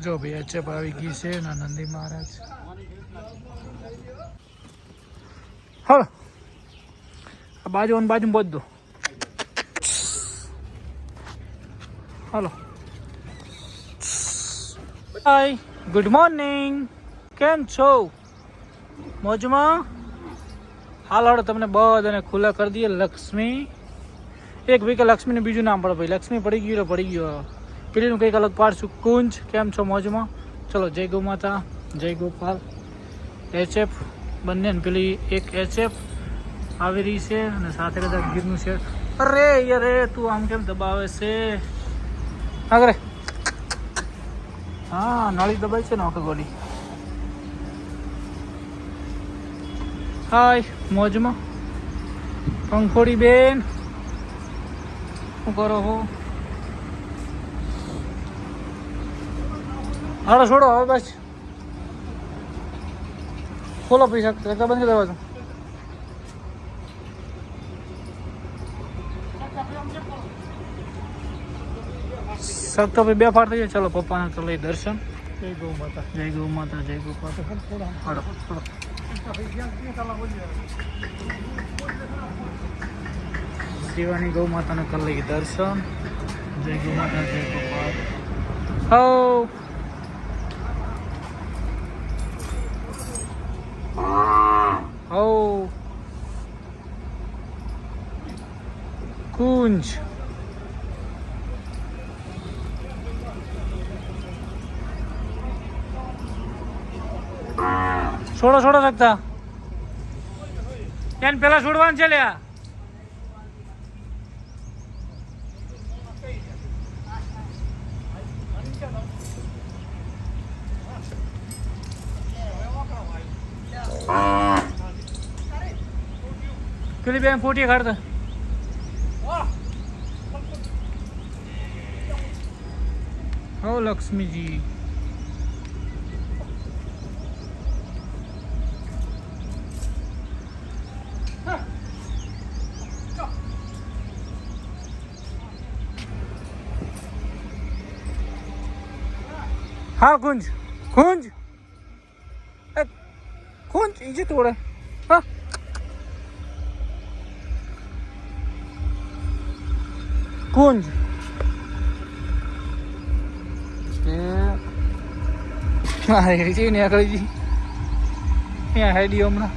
જો ભાઈ અચપ આવી ગઈ છે ના નંદી મહારાજ. હાલો આ બાજુ બોધ દો. હાલો હાય ગુડ મોર્નિંગ, કેમ છો? મોજમાં? હાલ હાલો તમને બધાને ખુલ્લા કરી દઈએ. લક્ષ્મી એક ભાઈ કે લક્ષ્મીને બીજું નામ પડે ભાઈ, લક્ષ્મી પડી ગયું એટલે પડી ગયો. પેલીનું કંઈક અલગ પાડશું. કુંજ કેમ છો? મોજમાં? ચલો જય ગૌ માતા, જય ગોપાલ. એચએફ બંને ને પેલી એક એચએફ આવી રહી છે અને સાથે કદાચ ગીરનું છે. અરે યાર તું આમ કેમ દબાવે છે? આગળ હા નળી દબાઈ છે ને આખી ગોળી. હાય મોજમાં? પંખોડી બેન શું કરો છો? હાલો છોડો હવે બસ ખોલો પૈસા બંધ કરી દેવા. સબ તો ભાઈ બે ફાટ થઈ જાય. ચલો પપ્પાને તો લઈ દર્શન. જય ગૌ માતા, જય ગૌ માતા, જય ગોપાલ. હાલો શિવાની ગૌ માતાને કરી લઈ દર્શન. જય ગૌ માતા, જય ગોપાલ. હો હો કુંજ છોડો શકતા એને પેલા છોડવાનું છે લ્યા. પેલી બેન ફોટી કાઢતા. હો લક્ષ્મીજી હા કુંજ કુંજ કુંજ ઇજે તોડે. હા કુંજ ને આગળ અહીંયા હેડી હમણાં.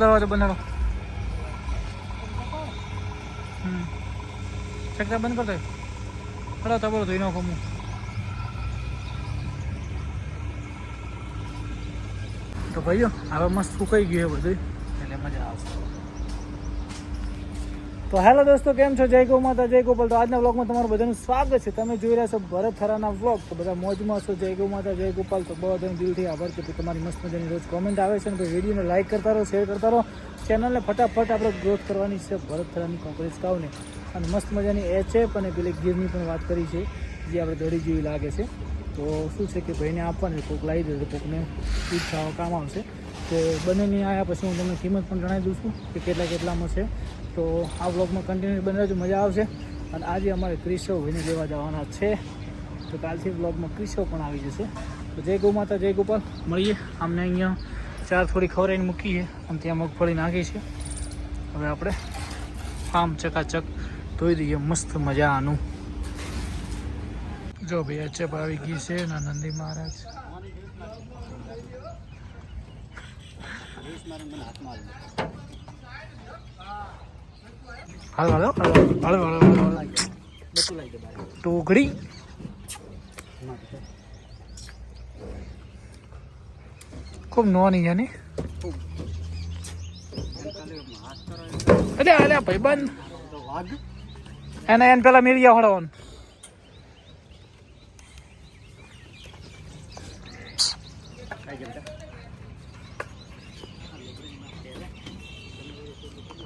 દરવાજો બંધ ચકડા બંધ કરતો ખડા તો બોલો ધોઈ નાખો. હું તો ભાઈઓ હવે મસ્ત સુકાઈ ગયું બધું એટલે મજા આવશે. તો હેલો દોસ્તો, કેમ છો? જય ગૌ માતા, જય ગોપાલ. તો આજના વ્લોગમાં તમારું બધાનું સ્વાગત છે. તમે જોઈ રહ્યા છો ભરત થરાના વ્લોગ. તો બધા મોજમાં છો. જય ગૌ માતા, જય ગોપાલ. તો બધાને દિલથી આભાર કે તમારી મસ્ત મજાની રોજ કોમેન્ટ આવે છે ને ભાઈ વિડીયોને લાઇક કરતા રહો, શેર કરતા રહો. ચેનલને ફટાફટ આપણે ગ્રોથ કરવાની છે ભરત થરાની કોંગ્રેસ કાવને. અને મસ્ત મજાની એચએફ અને પેલી ગીરની પણ વાત કરી છે જે આપણે દોડી જેવી લાગે છે. તો શું છે કે ભાઈને આપવાની, કોઈક લાવી દે તો કોઈકને ઈચ્છા થવા કામ આવશે. તો બંનેની આવ્યા પછી હું તમને કિંમત પણ જણાવી દઉં છું કે કેટલામાં છે. તો આ વ્લોગમાં કન્ટિન્યુ બની રહેજો, મજા આવશે. અને આજે અમારે ક્રિશવ ભાઈને લેવા જવાના છે. તો કાલથી વ્લોગમાં ક્રિશવ પણ આવી જશે. તો જય ગૌ માતા, જય ગોપાલ. મળીએ. અમને અહીંયા ચાર થોડી ખવડાવીને મૂકી છે અને ત્યાં મગફળી નાખી છે. હવે આપણે આમ ચકાચક ધોઈ દઈએ મસ્ત મજાનું. જો ભાઈ અચપ આવી ગઈ છે ના નંદી મહારાજ. ટોકડી ખૂબ નોની છે ને. અરે ભાઈ બંધ એને પેલા મેરિયા હળવાનું.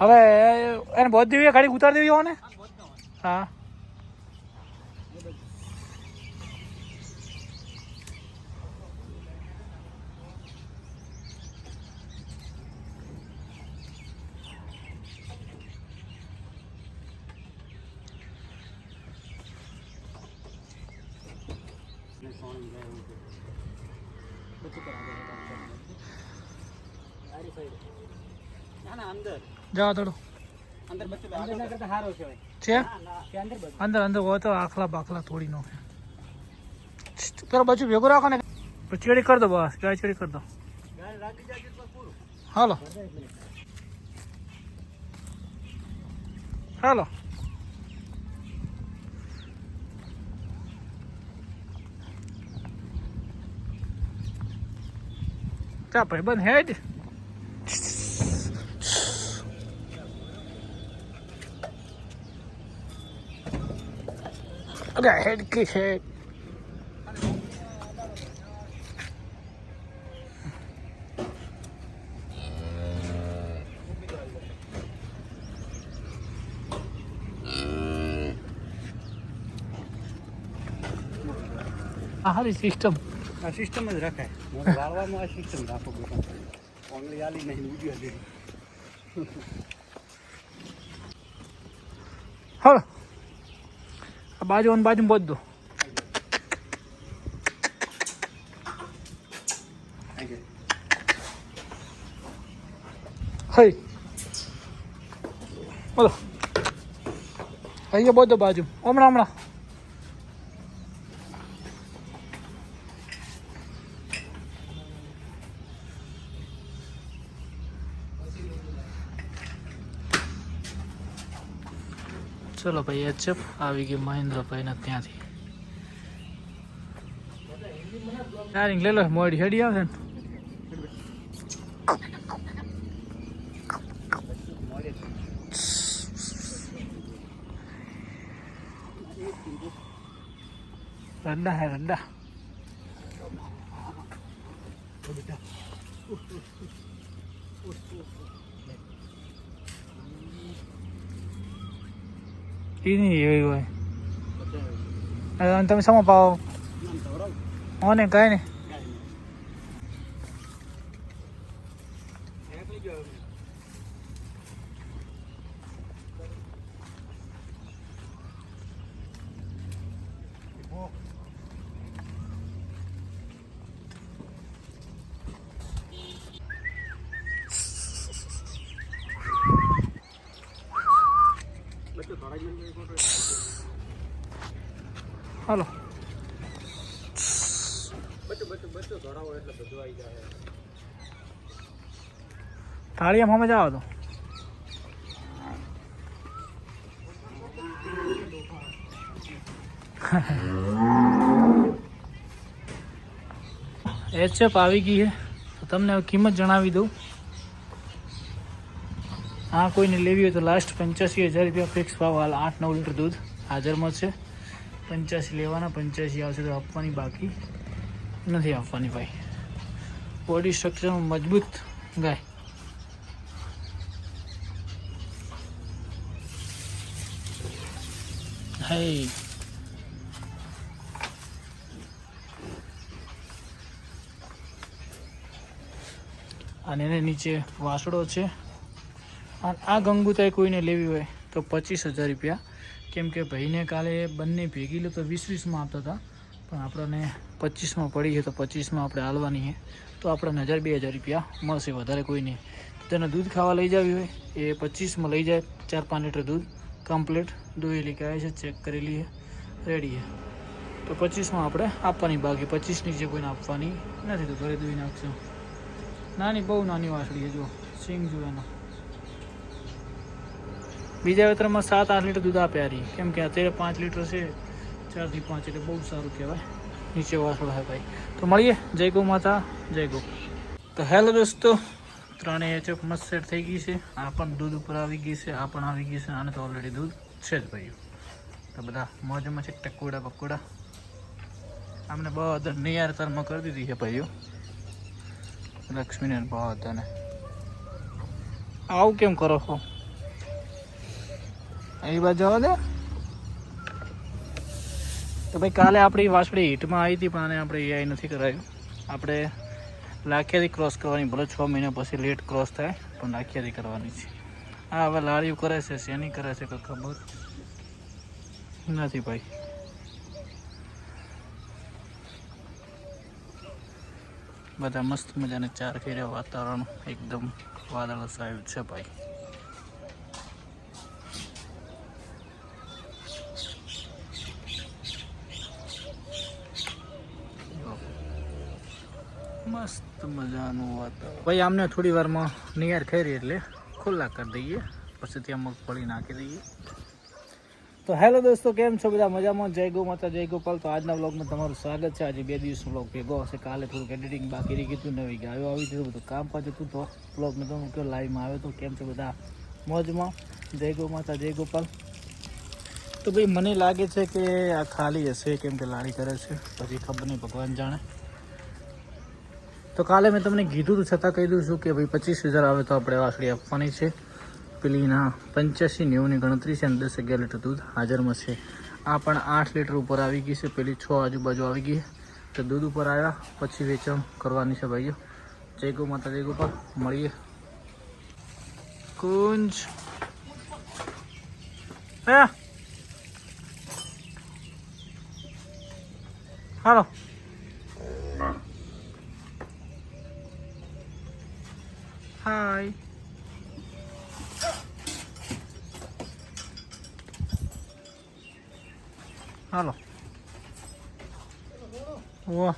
હવે એને બોધ દેવી ગાડી ઉતાર દેવી હોને. હા જાઓ થોડું છે અંદર અંદર હોય તો આખલા બાખલા તોડી નાખે. પેલો બાજુ ભેગો રાખો ને ચેડી કરી દો. બસ ગાય ચેડી કરી દો. હાલો હાલો ચા ભાઈ બંધ હેડ. અરે હેડ કી હેડ. હારી સિસ્ટમ આ સિસ્ટમ જ રખાય. વાળવામાં આ સિસ્ટમ રાખો બેટા. ઓનલી આલી નહીં ઉડી દે. હાલો આ બાજુ અને બાજુ બધું હઈ બોલો અહીંયા બધું બાજુ હમણાં હમણાં. ચલો ભાઈ એચએફ આવી ગઈ મહેન્દ્રભાઈના ત્યાંથી. યારિંગ લઈ લો મોડી હેડી આવે ને. રંડા હે રંડા. નહીં એવી હોય તમે સમો પાવો હો ને કાંઈ નહીં. હાલો થાળીયા મામા જાવ તો એચએફ આવી ગઈ છે. તો તમને હવે કિંમત જણાવી દઉં. હા કોઈને લેવી હોય તો લાસ્ટ 85,000 રૂપિયા ફિક્સ ભાવ. હાલ 8-9 લીટર દૂધ હાજરમાં છે. 85 લેવાના, 85 આવશે તો આપવાની, બાકી નથી આપવાની ભાઈ. બોડી સ્ટ્રક્ચરમાં મજબૂત ગાય. હે અને એને નીચે વાસડો છે. અને આ ગંગુતાઈ કોઈને લેવી હોય તો 25,000 રૂપિયા. કેમ કે ભાઈને કાલે બંને ભેગી લો તો 20-20માં આપતા હતા, પણ આપણને 25માં પડી છે તો 25માં આપણે હાલવાની છે. તો આપણને 1,000-2,000 રૂપિયા મળશે, વધારે કોઈ નહીં. તેને દૂધ ખાવા લઈ જવી હોય એ 25માં લઈ જાય. 4-5 લીટર દૂધ કમ્પ્લીટ દોયેલી ગાય છે, ચેક કરેલી છે, રેડી છે. તો 25માં આપણે આપવાની, બાકી 25 નીચે કોઈને આપવાની નથી. તો ઘરે દોઈ નાખશું. નાની બહુ નાની વાસળી છે, જો સિંગ જો એના. બીજા વેતરમાં 7-8 લીટર દૂધ આપે રહી. કેમ કે અત્યારે 5 લીટર છે, 4 થી 5 એટલે બહુ સારું કહેવાય. નીચે વાસળો હે ભાઈ. તો મળીએ. જય ગૌ માતા, જય ગૌ. તો હેલો દોસ્તો, તો ત્રણેય એચએફ મસ્ત સેટ થઈ ગઈ છે. આ પણ દૂધ ઉપર આવી ગઈ છે, આ પણ આવી ગઈ છે, આને તો ઓલરેડી દૂધ છે જ ભાઈ. તો બધા મોજમાં છે. ટકુડા પકોડા અમને બધા નિયારતરમાં કરી દીધી છે ભાઈઓ. લક્ષ્મીને બધાને આવું કેમ કરો છો? એ બાજુ જવા દે. તો ભાઈ કાલે આપણી વાસળી હિટમાં આવી હતી, પણ આને આપણે એઆઈ નથી કરાયું. આપણે લાખિયાથી ક્રોસ કરવાની, ભલે 6 મહિના પછી લેટ ક્રોસ થાય, પણ લાખિયાથી કરવાની છે. હા, હવે લાડીઓ કરે છે, શેની કરે છે કોઈ ખબર નથી ભાઈ. બધા મસ્ત મજાને ચાર થઈ રહ્યા. વાતાવરણ એકદમ વાદળ છાયું છે ભાઈ. મસ્ત મજાનું વાતાવરણ ભાઈ. આમને થોડી વારમાં નિયાર ખાઈ રહી એટલે ખુલ્લા કરી દઈએ, પછી ત્યાં મગફળી નાખી દઈએ. તો હેલો દોસ્તો, કેમ છો બધા? મજામાં? જય ગૌ માતા, જય ગોપાલ. તો આજના વ્લોગમાં તમારું સ્વાગત છે. આજે 2 દિવસનો વ્લોગ ભેગો હશે. કાલે થોડુંક એડિટિંગ બાકી રહી ગયું, નવી ગાયો આવી હતી, બધું કામ પાછું હતું, તો વ્લોગમાં તો હું લાઈવમાં આવ્યો તો. કેમ છો બધા? મોજમાં? જય ગૌ માતા, જય ગોપાલ. તો ભાઈ મને લાગે છે કે આ ખાલી હશે, કેમ કે લાડી કરે છે, પછી ખબર નહીં, ભગવાન જાણે. તો કાલે મેં તમને કીધું હતું, છતાં કહી દઉં છું કે ભાઈ 25,000 આવે તો આપણે વાસળી આપવાની છે. પેલીના 85-90ની ગણતરી છે અને 10-11 લીટર દૂધ હાજરમાં છે. આ પણ 8 લીટર ઉપર આવી ગઈ છે. પેલી 6 આજુબાજુ આવી ગઈ. તો દૂધ ઉપર આવ્યા પછી વેચાણ કરવાની છે ભાઈઓ. જય ગૌ માતા, જય ગોપાલ. મળીએ. કુંજ હાલો. હાય. હાલો. વાહ.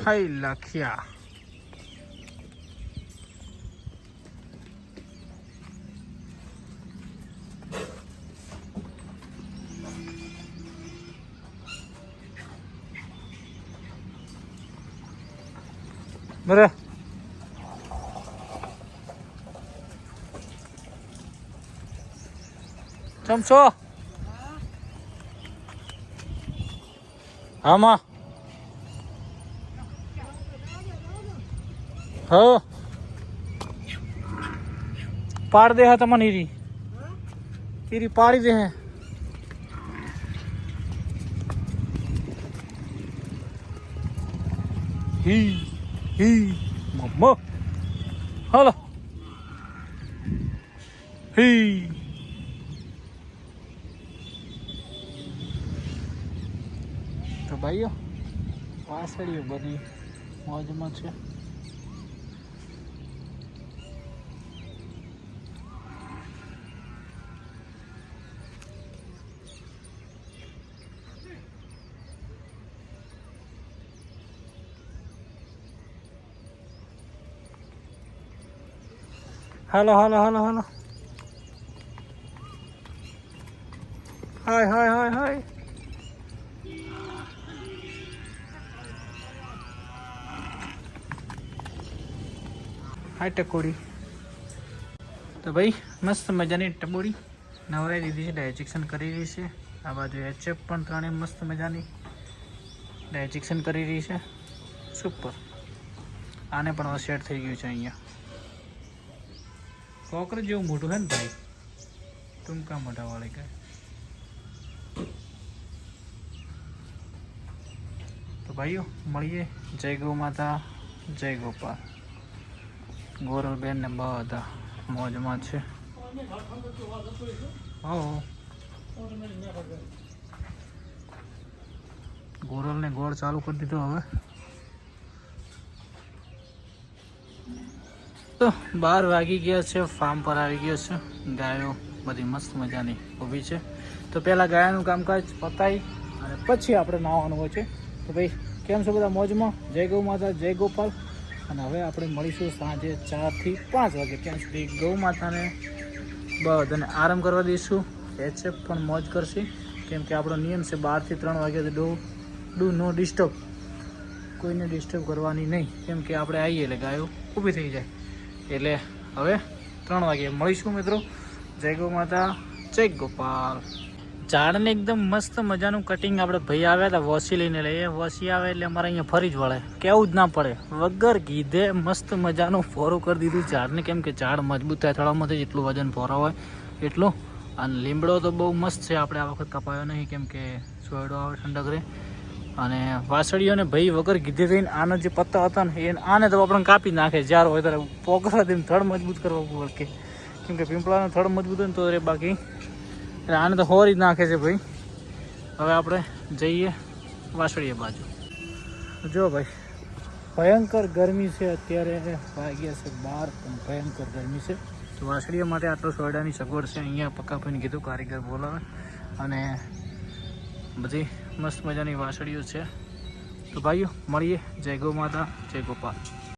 હાય લખ્યા. બરે ચમચો આમાં હો પાડ દે. હા તમને ઈરી પાડી દે. હે હી મમ્મા. હાલો. હી તો ભાઈઓ વાસળીઓ બધી મોજમાં છે. હાલો હાલો હાલો હાલો. હાય હાય હાય હાય. હાય ટકોડી. તો ભાઈ મસ્ત મજાની ટબોડી નવરાઈ દીધી છે. ડાયજેક્શન કરી રહી છે. આ બાજુ એચએફ પણ ત્રણેય મસ્ત મજાની ડાયજેક્શન કરી રહી છે. સુપર. આને પણ હવે સેટ થઈ ગયું છે. અહીંયા કોકર જેવું મોટું છે ને ભાઈ, ટૂંકા મોટા વાળી ગાય. તો ભાઈઓ મળીએ. જય ગૌ માતા, જય ગોપાલ. ગોરલબેન ને બધા મોજમાં છે. ગોરલને ગોળ ચાલુ કરી દીધો હવે. તો 12 વાગી ગયા છે. ફાર્મ પર આવી ગયો છે. ગાયો બધી મસ્ત મજાની ઊભી છે. તો પહેલાં ગાયનું કામકાજ પતાવી અને પછી આપણે નાહવાનું હોય છે. તો ભાઈ કેમ છો બધા? મોજમાં? જય ગૌ માતા, જય ગોપાલ. અને હવે આપણે મળીશું સાંજે 4 થી 5 વાગે. ત્યાં સુધી ગૌ માતાને બધાને આરામ કરવા દઈશું. એચએફ પણ મોજ કરશે, કેમ કે આપણો નિયમ છે 12 થી 3 વાગ્યા ડુ નો ડિસ્ટર્બ. કોઈને ડિસ્ટર્બ કરવાની નહીં, કેમ કે આપણે આવીએ એટલે ગાયો ઊભી થઈ જાય. એટલે હવે 3 વાગે મળીશું મિત્રો. જય ગૌ માતા, જય ગોપાલ. ઝાડને એકદમ મસ્ત મજાનું કટિંગ આપણે ભાઈ આવ્યા હતા વોસી લઈને, લઈએ વોસી આવે એટલે અમારે અહીંયા ફરી જ વળે, કેવું જ ના પડે, વગર કીધે મસ્ત મજાનું ફોરું કરી દીધું ઝાડને, કેમ કે ઝાડ મજબૂત થાય થોડામાંથી જેટલું વજન ફોરા હોય એટલું. અને લીમડો તો બહુ મસ્ત છે, આપણે આ વખત કપાયો નહીં કેમ કે સોયડો આવે ઠંડક રહે. અને વાસળીઓને ભાઈ વગર કીધે થઈને આના જે પત્તા હતા ને એ આને તો આપણે કાપી નાખે, જ્યારે હોય ત્યારે પોકરા દઈને થડ મજબૂત કરવા પડે, કેમ કે પીંપળાનો થડ મજબૂત હોય ને તો રે, બાકી એટલે આને તો હોરી જ નાખે છે ભાઈ. હવે આપણે જઈએ વાસળીએ બાજુ. જો ભાઈ ભયંકર ગરમી છે અત્યારે, વાગ્યા છે 12, પણ ભયંકર ગરમી છે. તો વાસળીઓ માટે આટલો સોયડાની સગવડ છે અહીંયા, પક્કાભાઈને કીધું કારીગર બોલાવે, અને બધી મસ્ત મજાની વાસળીઓ છે. તો ભાઈઓ મળીએ. જય ગૌ માતા, જય ગોપાલ.